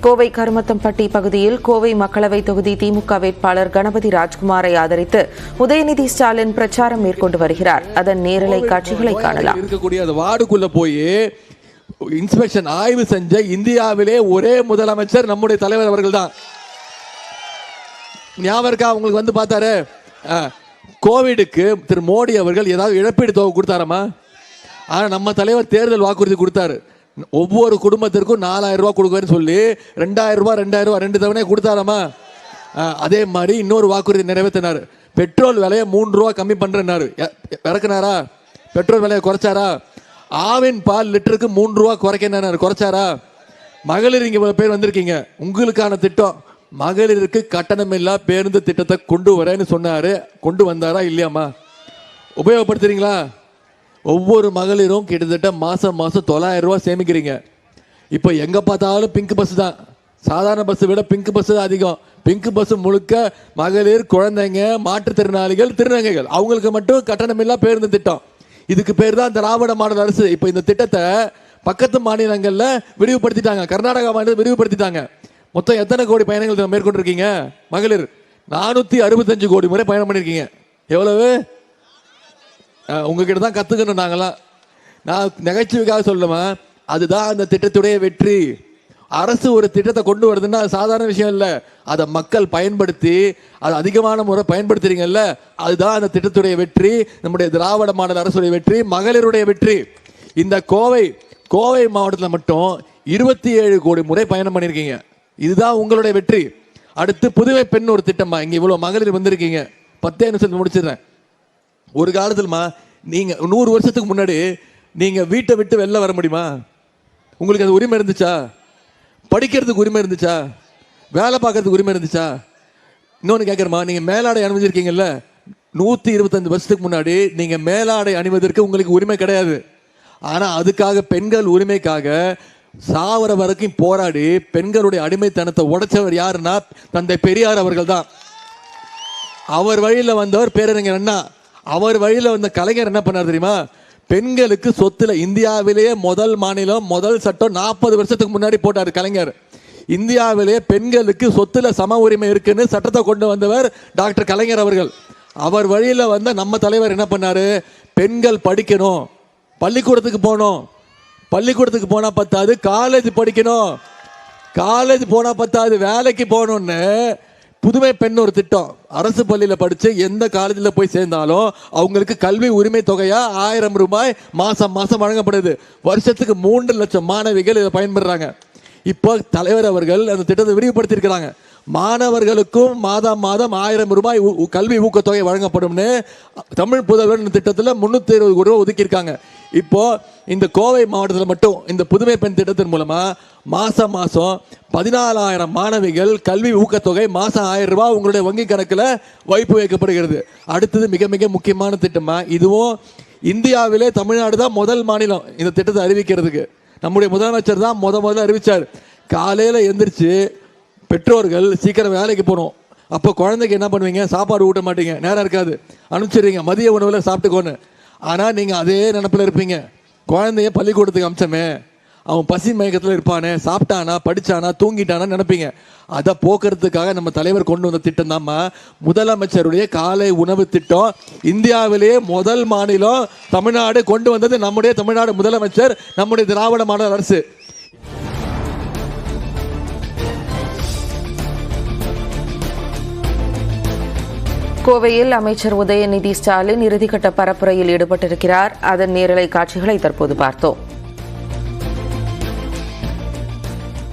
கோவை கருமத்தம்பட்டி பகுதியில் கோவை மக்களவை தொகுதி திமுக வேட்பாளர் கணபதி ராஜ்குமாரை ஆதரித்து உதயநிதி ஸ்டாலின் பிரச்சாரம் மேற்கொண்டு வருகிறார். அதன் நேரலை காட்சிகளை காணலாம். இருக்கக்கூடிய அந்த வார்டுக்குள்ள போய் இன்ஸ்பெக்ஷன் ஆய்வு செஞ்ச இந்தியாவிலே ஒரே முதலமைச்சர் நம்முடைய தலைவர் அவர்கள் தான். ஞாபகம் இருக்கா உங்களுக்கு? வந்து பார்த்தாரு. கோவிடுக்கு திரு மோடி அவர்கள் ஏதாவது இழப்பீடு தொகை கொடுத்தாரமா? ஆனா நம்ம தலைவர் தேர்தல் வாக்குறுதி கொடுத்தாரு. ஒவ்வொரு குடும்பத்திற்கும் 4000 ரூபாய் கொடுக்குறேன்னு சொல்லி 2000 ரூபாய் 2 தவணை கொடுத்தாராமா? அதே மாதிரி இன்னொரு வாக்குறுதி நிறைவேற்றினார். பெட்ரோல் விலையை 3 ரூபா கம்மி பண்றேன்னாரு. இறக்குனாரா? பெட்ரோல் விலையை குறைச்சாரா? ஆவின் பால் லிட்டருக்கு 3 ரூபா குறைக்கிறாரு. குறைச்சாரா? மகளிர் இங்க பேர் வந்திருக்கீங்க, உங்களுக்கான திட்டம் மகளிருக்கு கட்டணமில்லா பேருந்து திட்டத்தை கொண்டு வரேன்னு சொன்னாரு. கொண்டு வந்தாரா இல்லையாமா? உபயோகப்படுத்துறீங்களா? ஒவ்வொரு மகளிரும் கிட்டத்தட்ட மாசம் 900 ரூபாய் சேமிக்கிறீங்க. இப்போ எங்க பார்த்தாலும் பிங்க் பஸ் தான். சாதாரண பஸ் விட பிங்க் பஸ் தான் அதிகம். பிங்க் பஸ் முழுக்க மகளிர், குழந்தைங்க, மாற்றுத்திறனாளிகள், திருநங்கைகள், அவங்களுக்கு மட்டும் கட்டணமில்லா பேருந்து திட்டம். இதுக்கு பேர் தான் திராவிட மாடல் அரசு. இப்போ இந்த திட்டத்தை பக்கத்து மாநிலங்கள்ல விரிவுபடுத்திட்டாங்க. கர்நாடகா மாநிலம் விரிவுபடுத்திட்டாங்க. மொத்தம் எத்தனை கோடி பயணங்கள் மேற்கொண்டிருக்கீங்க? மகளிர் 465 கோடி முறை பயணம் பண்ணிருக்கீங்க. எவ்வளவு? உங்ககிட்ட தான் கத்துக்கணும். நாங்களாம் நான் நகைச்சுவைக்காக சொல்லுவேன். அதுதான் அந்த திட்டத்துடைய வெற்றி. அரசு ஒரு திட்டத்தை கொண்டு வருதுன்னா அது சாதாரண விஷயம் இல்லை. அதை மக்கள் பயன்படுத்தி அது அதிகமான முறை பயன்படுத்துறீங்கல்ல, அதுதான் அந்த திட்டத்துடைய வெற்றி. நம்முடைய திராவிட மாடல் அரசுடைய வெற்றி, மகளிருடைய வெற்றி. இந்த கோவை மாவட்டத்தில் மட்டும் 27 கோடி முறை பயணம் பண்ணியிருக்கீங்க. இதுதான் உங்களுடைய வெற்றி. அடுத்து புதுமை பெண் ஒரு திட்டமா. இங்க இவ்வளவு மகளிர் வந்திருக்கீங்க. 10 நிமிஷம் முடிச்சிடுறேன். ஒரு காலத்துலமா நீங்க 100 வருஷத்துக்கு முன்னாடி நீங்க வீட்டை விட்டு வெளில வர முடியுமா? உங்களுக்கு அது உரிமை இருந்துச்சா? படிக்கிறதுக்கு உரிமை இருந்துச்சா? வேலை பார்க்கறதுக்கு உரிமை இருந்துச்சா? இன்னொன்று கேட்கறமா, நீங்க மேலாடை அணிஞ்சிருக்கீங்கல்ல, 125 வருஷத்துக்கு முன்னாடி நீங்க மேலாடை அணிவதற்கு உங்களுக்கு உரிமை கிடையாது. ஆனா அதுக்காக பெண்கள் உரிமைக்காக சாவர வரைக்கும் போராடி பெண்களுடைய அடிமைத்தனத்தை உடைச்சவர் யாருன்னா தந்தை பெரியார் அவர்கள் தான். அவர் வழியில வந்தவர் பேரறிஞர் அண்ணா. அவர் வழியில வந்த கலைஞர் என்ன பண்ணார் தெரியுமா? பெண்களுக்கு சொத்துல இந்தியாவிலேயே முதல் மாநிலம், முதல் சட்டம் 40 வருஷத்துக்கு முன்னாடி போட்டார் கலைஞர். இந்தியாவிலேயே பெண்களுக்கு சொத்துல சம உரிமை இருக்குன்னு சட்டத்தை கொண்டு வந்தவர் டாக்டர் கலைஞர் அவர்கள். அவர் வழியில வந்த நம்ம தலைவர் என்ன பண்ணாரு? பெண்கள் படிக்கணும், பள்ளிக்கூடத்துக்கு போகணும், பள்ளிக்கூடத்துக்கு போனா பத்தாது, காலேஜ் படிக்கணும், காலேஜ் போனா பத்தாது, வேலைக்கு போகணும்னு புதுமை பெண் ஒரு திட்டம். அரசு பள்ளியில படிச்சு எந்த காலேஜில் போய் சேர்ந்தாலும் அவங்களுக்கு கல்வி உரிமை தொகையா 1000 ரூபாய் மாசம் மாசம் வழங்கப்படுது. வருஷத்துக்கு 3 லட்சம் மாணவிகள் இதை பயன்படுறாங்க. இப்போ தலைவர் அவர்கள் அந்த திட்டத்தை விரிவுபடுத்தி இருக்கிறாங்க. மாணவர்களுக்கும் மாதம் 1000 ரூபாய் கல்வி ஊக்கத்தொகை வழங்கப்படும்னு தமிழ் புதல்வர் திட்டத்தில் 320 கோடி ரூபாய் ஒதுக்கியிருக்காங்க. இப்போ இந்த கோவை மாவட்டத்தில் மட்டும் இந்த புதுமை பெண் திட்டத்தின் மூலமா மாசம் 14,000 மாணவிகள் கல்வி ஊக்கத்தொகை மாசம் 1000 ரூபாய் உங்களுடைய வங்கி கணக்கில் வைப்பு வைக்கப்படுகிறது. அடுத்தது மிக மிக முக்கியமான திட்டமா, இதுவும் இந்தியாவிலே தமிழ்நாடு தான் முதல் மாநிலம் இந்த திட்டத்தை அறிவிக்கிறதுக்கு. நம்முடைய முதலமைச்சர் தான் முதல்ல அறிவிச்சார். காலையில எந்திரிச்சு பெற்றோர்கள் சீக்கிரம் வேலைக்கு போகணும். அப்போ குழந்தைக்கு என்ன பண்ணுவீங்க? சாப்பாடு ஊட்ட மாட்டீங்க, நேரம் இருக்காது, அனுப்பிச்சிடுறீங்க மதிய உணவில் சாப்பிட்டுக்கோன்னு. ஆனால் நீங்கள் அதே நினப்பில் இருப்பீங்க. குழந்தைய பள்ளிக்கூடத்துக்கு அம்சமே, அவன் பசி மயக்கத்தில் இருப்பானே, சாப்பிட்டானா, படித்தானா, தூங்கிட்டானா நினைப்பீங்க. அதை போக்குறதுக்காக நம்ம தலைவர் கொண்டு வந்த திட்டம் தான்மா முதலமைச்சருடைய காலை உணவு திட்டம். இந்தியாவிலேயே முதல் மாநிலம் தமிழ்நாடு கொண்டு வந்தது நம்முடைய தமிழ்நாடு முதலமைச்சர், நம்முடைய திராவிட மாடல் அரசு. கோவையில் அமைச்சர் உதயநிதி ஸ்டாலின் இறுதிக்கட்ட பரப்புரையில் ஈடுபட்டிருக்கிறார். அதன் நேரலை காட்சிகளை தற்போது பார்த்தோம்.